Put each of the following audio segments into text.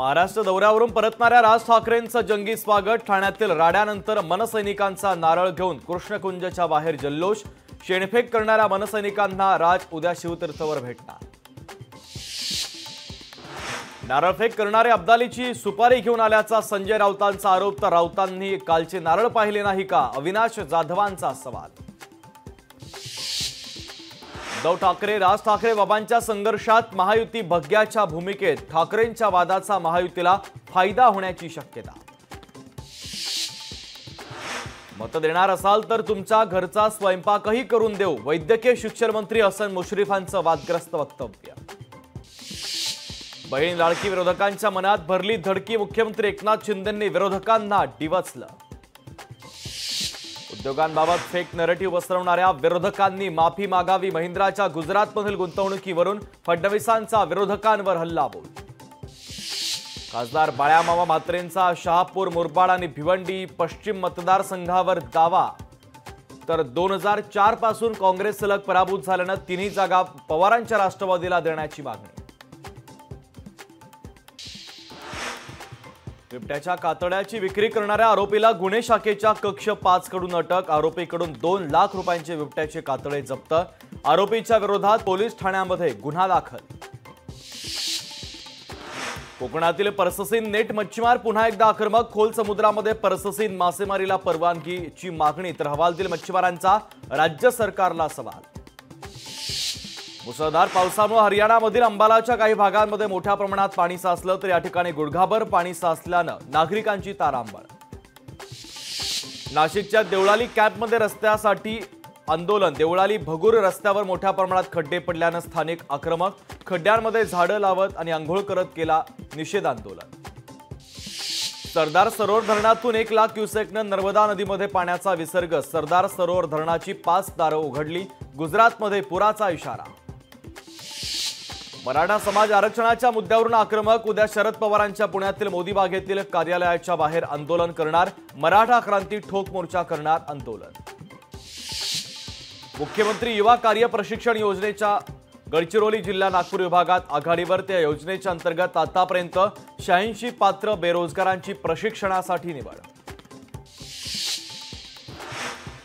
महाराष्ट्र दौऱ्यावरून परतणाऱ्या राज ठाकरेंचं जंगी स्वागत। ठाण्यातील राड्यानंतर मनसैनिकांचा नारळ घेऊन कृष्णकुंजच्या बाहेर जल्लोष। शेणफेक करणाऱ्या मनसैनिकांना राज उद्या शिवतीर्थवर भेटणार। नारळफेक करणारे अब्दालीची सुपारी घेऊन आल्याचा संजय राऊतांचा आरोप। तर राऊतांनी कालचे नारळ पाहिले नाही का, अविनाश जाधवांचा सवाल। उद्धव ठाकरे राज ठाकरे बाबांच्या संघर्षात महायुती भग्याच्या भूमिकेत। ठाकरेंच्या वादाचा महायुतीला फायदा होण्याची शक्यता। मत देणार असाल तर तुमच्या घरचा स्वयंपाकही करून देऊ, वैद्यकीय शिक्षण मंत्री हसन मुश्रीफांचं वादग्रस्त वक्तव्य। बहीण लाडकी विरोधकांच्या मनात भरली धडकी, मुख्यमंत्री एकनाथ शिंदेंनी विरोधकांना डिवचलं। उद्योगांबाबत फेक नरेटिव्ह पसरवणाऱ्या विरोधकांनी माफी मागावी, महिंद्राच्या गुजरातमधील गुंतवणुकीवरून फडणवीसांचा विरोधकांवर हल्लाबोल। खासदार बाळ्यामामा म्हात्रेंचा शहापूर, मुरबाड आणि भिवंडी पश्चिम मतदारसंघावर दावा। तर 2004 पासून काँग्रेस सलग पराभूत झाल्यानं तिन्ही जागा पवारांच्या राष्ट्रवादीला देण्याची मागणी। बिबट्याच्या कातड्याची विक्री करणाऱ्या आरोपीला गुन्हे शाखेच्या कक्ष 5 कडून अटक। आरोपीकडून 2 लाख रुपयांचे बिबट्याचे कातडे जप्त। आरोपीच्या विरोधात पोलीस ठाण्यामध्ये गुन्हा दाखल। कोकणातील परससीन नेट मच्छीमार पुन्हा एकदा आक्रमक, खोल समुद्रामध्ये परससीन मासेमारीला परवानगीची मागणी। तर हवालदिल मच्छीमारांचा राज्य सरकारला सवाल। मुसळधार पावसामुळे हरियाणामधील अंबालाच्या काही भागांमध्ये मोठ्या प्रमाणात पाणी साचलं, तर या ठिकाणी गुडघाभर पाणी साचल्यानं नागरिकांची तारांबळ। नाशिकच्या देवळाली कॅम्पमध्ये रस्त्यासाठी आंदोलन। देवळाली भगूर रस्त्यावर मोठ्या प्रमाणात खड्डे पडल्यानं स्थानिक आक्रमक। खड्ड्यांमध्ये झाडं लावत आणि आंघोळ करत केला निषेध आंदोलन। सरदार सरोवर धरणातून 1 लाख क्युसेकनं नर्मदा नदीमध्ये पाण्याचा विसर्ग। सरदार सरोवर धरणाची 5 दारं उघडली। गुजरातमध्ये पुराचा इशारा। मराठा समाज आरक्षणाच्या मुद्द्यावरून आक्रमक। उद्या शरद पवारांच्या पुण्यातील मोदी बागेतील कार्यालयाच्या बाहेर आंदोलन करणार। मराठा क्रांती ठोक मोर्चा करणार आंदोलन। मुख्यमंत्री युवा कार्य प्रशिक्षण योजनेच्या गडचिरोली जिल्हा नागपूर विभागात आघाडीवर। त्या योजनेच्या अंतर्गत आतापर्यंत 86 पात्र बेरोजगारांची प्रशिक्षणासाठी निवड।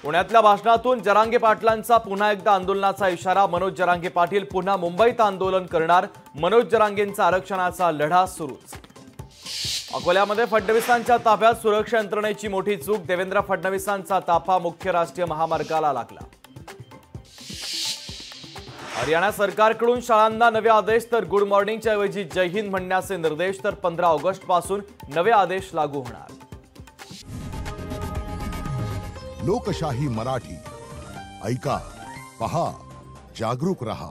पुण्यातल्या भाषणातून जरांगे पाटलांचा पुन्हा एकदा आंदोलनाचा इशारा। मनोज जरांगे पाटील पुन्हा मुंबईत आंदोलन करणार। मनोज जरांगेंचा आरक्षणाचा लढा सुरूच। अकोल्यामध्ये फडणवीसांच्या ताफ्यात सुरक्षा यंत्रणेची मोठी चूक। देवेंद्र फडणवीसांचा ताफा मुख्य राष्ट्रीय महामार्गाला लागला। हरियाणा सरकारकडून शाळांना नवे आदेश। तर गुड मॉर्निंगच्या ऐवजी जय हिंद म्हणण्याचे निर्देश। तर 15 ऑगस्ट पासून नवे आदेश लागू होणार। लोकशाही मराठी ऐका, पहा, जागरूक रहा।